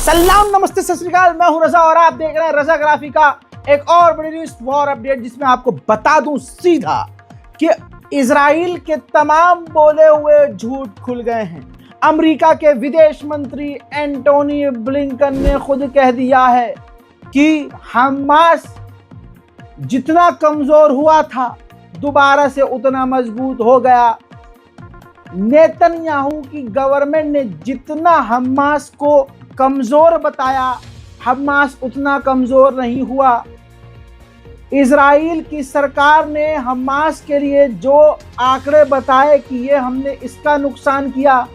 सलाम, नमस्ते, सत श्री अकाल। मैं हूं रजा और आप देख रहे हैं रजाग्राफी का एक और बड़ी न्यूज वॉर अपडेट, जिसमें आपको बता दूं सीधा कि इजराइल के तमाम बोले हुए झूठ खुल गए हैं। अमेरिका के विदेश मंत्री एंटोनी ब्लिंकन ने खुद कह दिया है कि हमास जितना कमजोर हुआ था दोबारा से उतना मजबूत हो गया। नेतन्याहू की गवर्नमेंट ने जितना हमास को कमजोर बताया, हमास उतना कमजोर नहीं हुआ। इजराइल की सरकार ने हमास के लिए जो आंकड़े बताए कि ये हमने इसका नुकसान किया,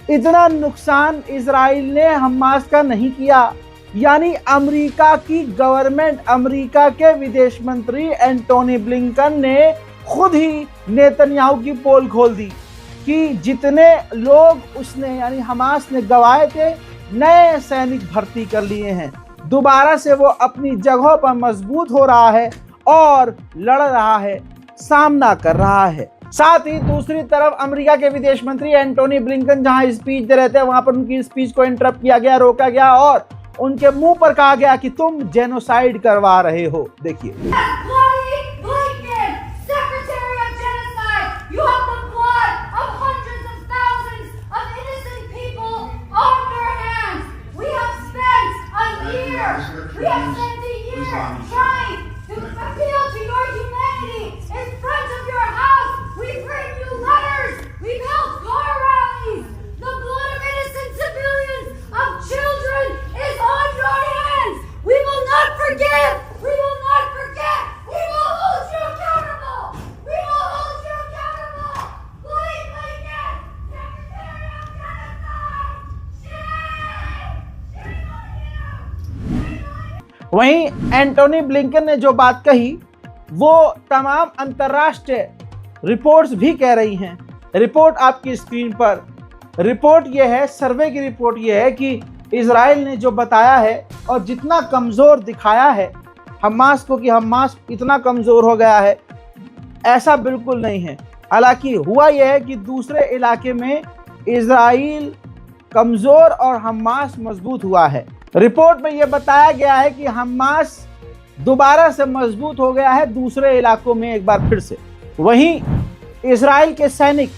इतना नुकसान इजराइल ने हमास का नहीं किया। यानी अमेरिका की गवर्नमेंट, अमेरिका के विदेश मंत्री एंटोनी ब्लिंकन ने खुद ही नेतन्याहू की पोल खोल दी कि जितने लोग उसने यानी हमास ने गवाए थे, नए सैनिक भर्ती कर लिए हैं। दोबारा से वो अपनी जगहों पर मजबूत हो रहा है और लड़ रहा है, सामना कर रहा है। साथ ही दूसरी तरफ अमेरिका के विदेश मंत्री एंटोनी ब्लिंकन जहां स्पीच दे रहे थे, वहां पर उनकी स्पीच को इंटरप्ट किया गया, रोका गया और उनके मुंह पर कहा गया कि तुम जेनोसाइड करवा रहे हो। देखिए, We have spent a year trying to appeal to your humanity in front of your house. We've written you letters. We've held car rallies. The blood of innocent civilians, of children, is on your hands. We will not forgive. We will not forget. We will hold you accountable. We will hold you accountable. Lloyd Lincoln, Secretary of Genocide. Shame! Shame on you! वहीं Antony Blinken ने जो बात कही वो तमाम अंतर्राष्ट्रीय reports भी कह रही हैं। रिपोर्ट आपकी स्क्रीन पर, रिपोर्ट ये है, सर्वे की रिपोर्ट ये है कि इजराइल ने जो बताया है और जितना कमज़ोर दिखाया है हमास को कि हमास इतना कमज़ोर हो गया है, ऐसा बिल्कुल नहीं है। हालांकि हुआ यह है कि दूसरे इलाके में इजराइल कमज़ोर और हमास मजबूत हुआ है। रिपोर्ट में यह बताया गया है कि हमास दोबारा से मजबूत हो गया है दूसरे इलाकों में एक बार फिर से। वहीं इजराइल के सैनिक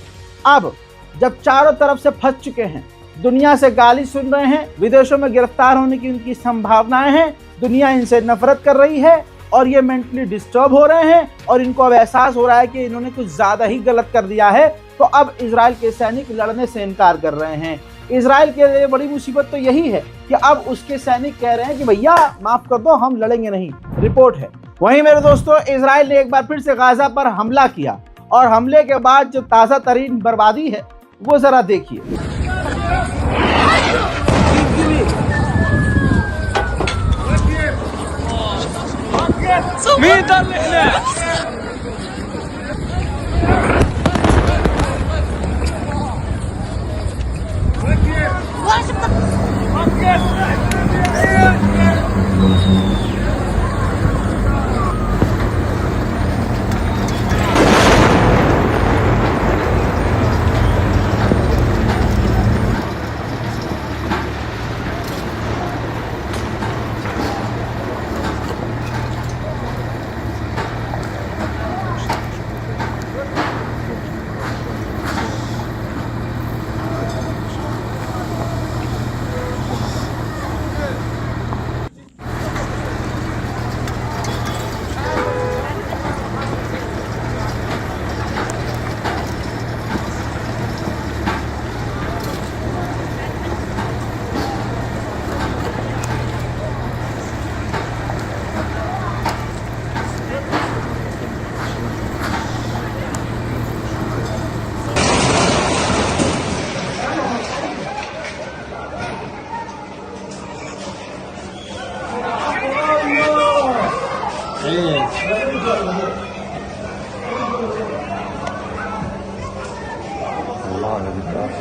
अब जब चारों तरफ से फंस चुके हैं, दुनिया से गाली सुन रहे हैं, विदेशों में गिरफ्तार होने की उनकी संभावनाएं हैं, दुनिया इनसे नफरत कर रही है और ये मेंटली डिस्टर्ब हो रहे हैं और इनको अब एहसास हो रहा है कि इन्होंने कुछ ज़्यादा ही गलत कर दिया है। तो अब इजराइल के सैनिक लड़ने से इनकार कर रहे हैं। इजराइल के लिए बड़ी मुसीबत तो यही है कि अब उसके सैनिक कह रहे हैं कि भैया माफ कर दो, हम लड़ेंगे नहीं। रिपोर्ट है। वहीं मेरे दोस्तों, इजराइल ने एक बार फिर से गाजा पर हमला किया और हमले के बाद जो ताज़ा तरीन बर्बादी है वो जरा देखिए।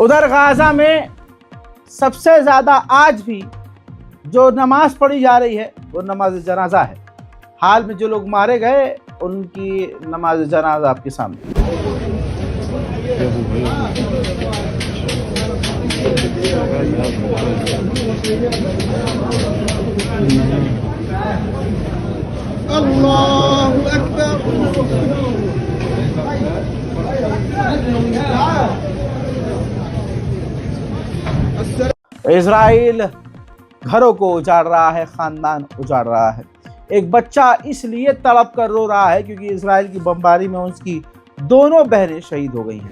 उधर गाजा में सबसे ज़्यादा आज भी जो नमाज पढ़ी जा रही है वो नमाज जनाजा है। हाल में जो लोग मारे गए उनकी नमाज जनाजा आपके सामने। अल्लाहु अकबर। इजराइल घरों को उजाड़ रहा है, खानदान उजाड़ रहा है। एक बच्चा इसलिए तड़प कर रो रहा है क्योंकि इजराइल की बमबारी में उसकी दोनों बहनें शहीद हो गई हैं।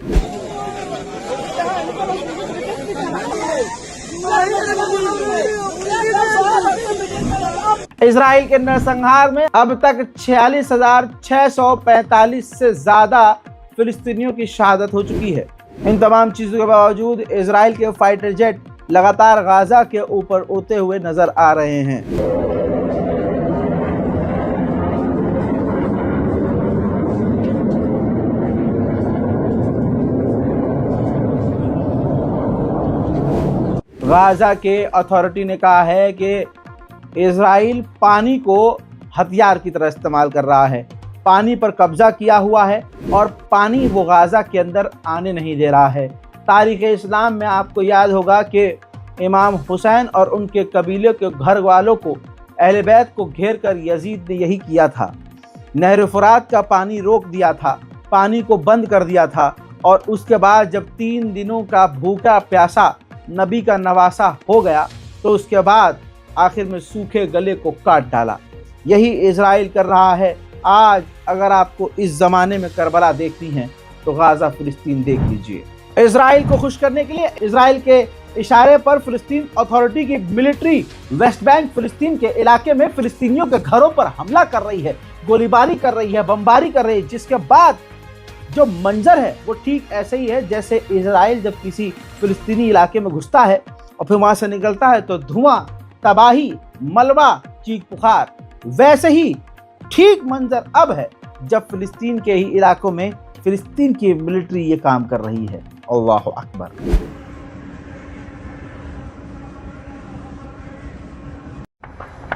इजराइल के नरसंहार में अब तक 46,645 से ज्यादा फिलिस्तीनियों की शहादत हो चुकी है। इन तमाम चीजों के बावजूद इजराइल के फाइटर जेट लगातार गाजा के ऊपर उड़ते हुए नजर आ रहे हैं। गाजा के अथॉरिटी ने कहा है कि इजराइल पानी को हथियार की तरह इस्तेमाल कर रहा है, पानी पर कब्जा किया हुआ है और पानी वो गाजा के अंदर आने नहीं दे रहा है। तारीख़ इस्लाम में आपको याद होगा कि इमाम हुसैन और उनके कबीले के घर वालों को, अहले बैत को घेर कर यजीद ने यही किया था। नहर फुरात का पानी रोक दिया था, पानी को बंद कर दिया था और उसके बाद जब 3 दिनों का भूखा प्यासा नबी का नवासा हो गया तो उसके बाद आखिर में सूखे गले को काट डाला। यही इजराइल कर रहा है। आज अगर आपको इस ज़माने में करबला देखनी है तो गाजा फिलिस्तीन देख लीजिए। इजराइल को खुश करने के लिए इजराइल के इशारे पर फिलिस्तीन अथॉरिटी की मिलिट्री वेस्ट बैंक फिलिस्तीन के इलाके में फिलिस्तीनियों के घरों पर हमला कर रही है, गोलीबारी कर रही है, बमबारी कर रही है, जिसके बाद जो मंजर है वो ठीक ऐसे ही है जैसे इजराइल जब किसी फिलिस्तीनी इलाके में घुसता है और फिर वहां से निकलता है तो धुआं, तबाही, मलबा, चीख पुकार। वैसे ही ठीक मंजर अब है जब फिलिस्तीन के ही इलाकों में फिलिस्तीन की मिलिट्री ये काम कर रही है। अल्लाहु अकबर।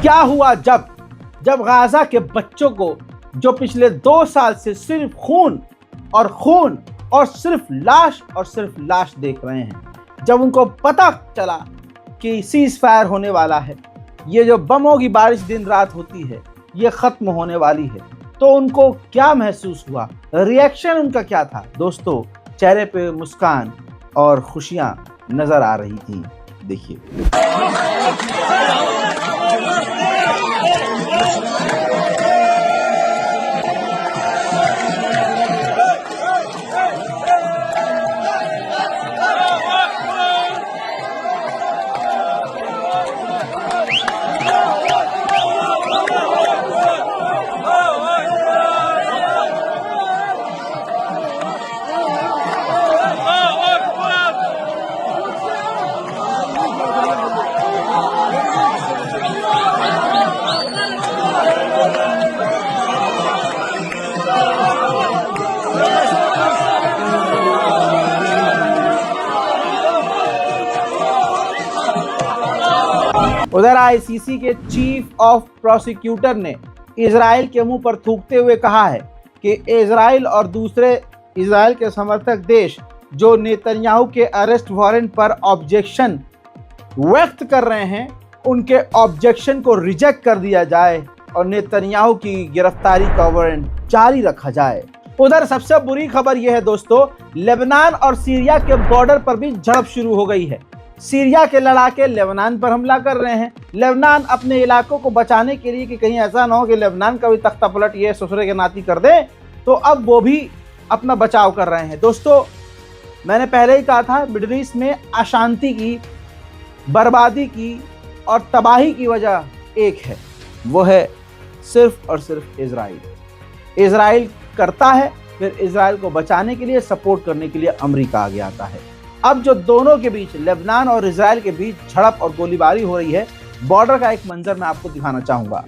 क्या हुआ जब गाजा के बच्चों को जो पिछले 2 साल से सिर्फ खून और सिर्फ लाश देख रहे हैं, जब उनको पता चला कि सीज फायर होने वाला है, ये जो बमों की बारिश दिन रात होती है ये ख़त्म होने वाली है, तो उनको क्या महसूस हुआ, रिएक्शन उनका क्या था? दोस्तों, चेहरे पे मुस्कान और खुशियाँ नज़र आ रही थी। देखिए। उधर आईसीसी के चीफ ऑफ प्रोसिक्यूटर ने इजराइल के मुंह पर थूकते हुए कहा है कि इजराइल और दूसरे इजराइल के समर्थक देश जो नेतन्याहू के अरेस्ट वारंट पर ऑब्जेक्शन व्यक्त कर रहे हैं, उनके ऑब्जेक्शन को रिजेक्ट कर दिया जाए और नेतन्याहू की गिरफ्तारी का वारंट जारी रखा जाए। उधर सबसे बुरी खबर यह है दोस्तों, लेबनान और सीरिया के बॉर्डर पर भी झड़प शुरू हो गई है। सीरिया के लड़ाके लेबनान पर हमला कर रहे हैं। लेबनान अपने इलाकों को बचाने के लिए कि कहीं ऐसा ना हो कि लेबनान का भी तख्ता पलट ये ससुरे के नाती कर दे, तो अब वो भी अपना बचाव कर रहे हैं। दोस्तों, मैंने पहले ही कहा था, मिडिल ईस्ट में अशांति की, बर्बादी की और तबाही की वजह एक है, वो है सिर्फ और सिर्फ इजराइल। इजराइल करता है, फिर इजराइल को बचाने के लिए, सपोर्ट करने के लिए अमेरिका आगे आता है। अब जो दोनों के बीच, लेबनान और इजराइल के बीच झड़प और गोलीबारी हो रही है, बॉर्डर का एक मंजर मैं आपको दिखाना चाहूंगा।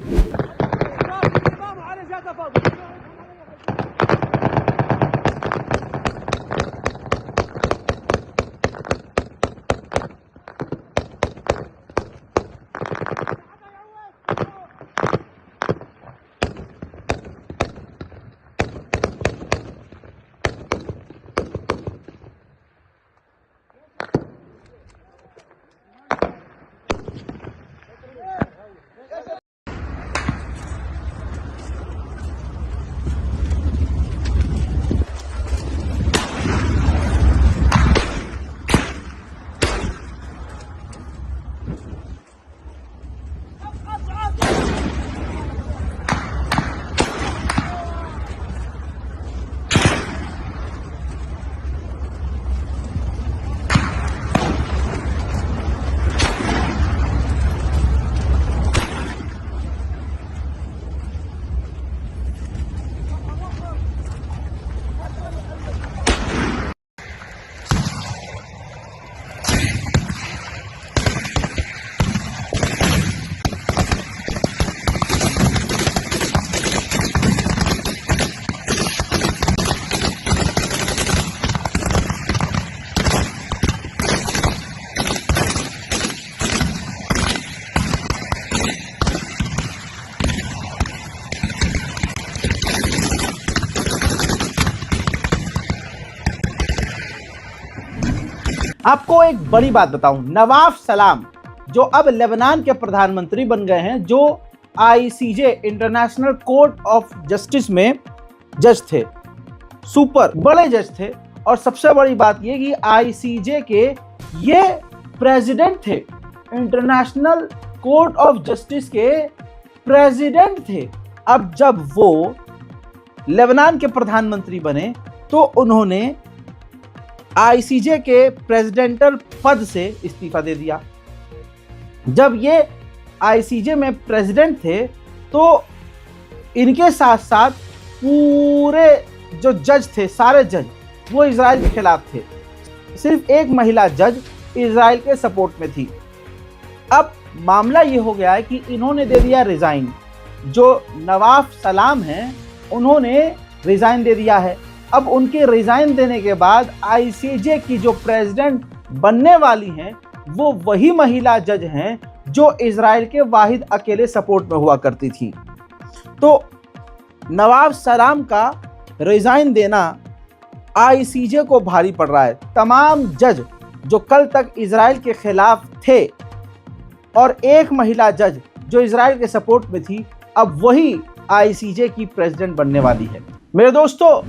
आपको एक बड़ी बात बताऊं, नवाफ सलाम जो अब लेबनान के प्रधानमंत्री बन गए हैं, जो ICJ international court of justice में जज थे, सुपर बड़े जज थे। और सबसे बड़ी बात ये कि आईसीजे के ये प्रेसिडेंट थे, इंटरनेशनल कोर्ट ऑफ जस्टिस के प्रेसिडेंट थे। अब जब वो लेबनान के प्रधानमंत्री बने तो उन्होंने आईसीजे के प्रेसिडेंटल पद से इस्तीफा दे दिया। जब ये आईसीजे में प्रेसिडेंट थे तो इनके साथ साथ पूरे जो जज थे, सारे जज वो इजराइल के खिलाफ थे। सिर्फ एक महिला जज इजराइल के सपोर्ट में थी। अब मामला ये हो गया है कि इन्होंने दे दिया रिजाइन। जो नवाफ सलाम हैं उन्होंने रिजाइन दे दिया है। अब उनके रिजाइन देने के बाद आईसीजे की जो प्रेसिडेंट बनने वाली हैं वो वही महिला जज हैं जो इजराइल के वाहिद अकेले सपोर्ट में हुआ करती थी। तो नवाफ सलाम का रिजाइन देना आईसीजे को भारी पड़ रहा है। तमाम जज जो कल तक इजराइल के खिलाफ थे और एक महिला जज जो इजराइल के सपोर्ट में थी, अब वही आईसीजे की प्रेसिडेंट बनने वाली है। मेरे दोस्तों,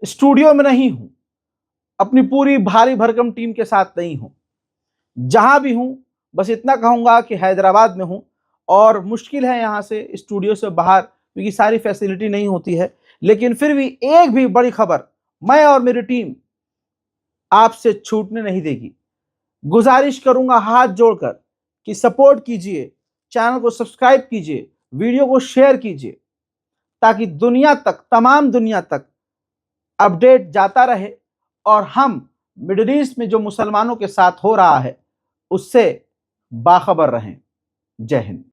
स्टूडियो में नहीं हूं, अपनी पूरी भारी भरकम टीम के साथ नहीं हूं, जहां भी हूं बस इतना कहूंगा कि हैदराबाद में हूं और मुश्किल है यहां से स्टूडियो से बाहर, क्योंकि सारी फैसिलिटी नहीं होती है। लेकिन फिर भी एक भी बड़ी खबर मैं और मेरी टीम आपसे छूटने नहीं देगी। गुजारिश करूंगा हाथ जोड़कर कि सपोर्ट कीजिए, चैनल को सब्सक्राइब कीजिए, वीडियो को शेयर कीजिए, ताकि दुनिया तक, तमाम दुनिया तक अपडेट जाता रहे और हम मिडिल ईस्ट में जो मुसलमानों के साथ हो रहा है उससे बाखबर रहें। जय हिंद।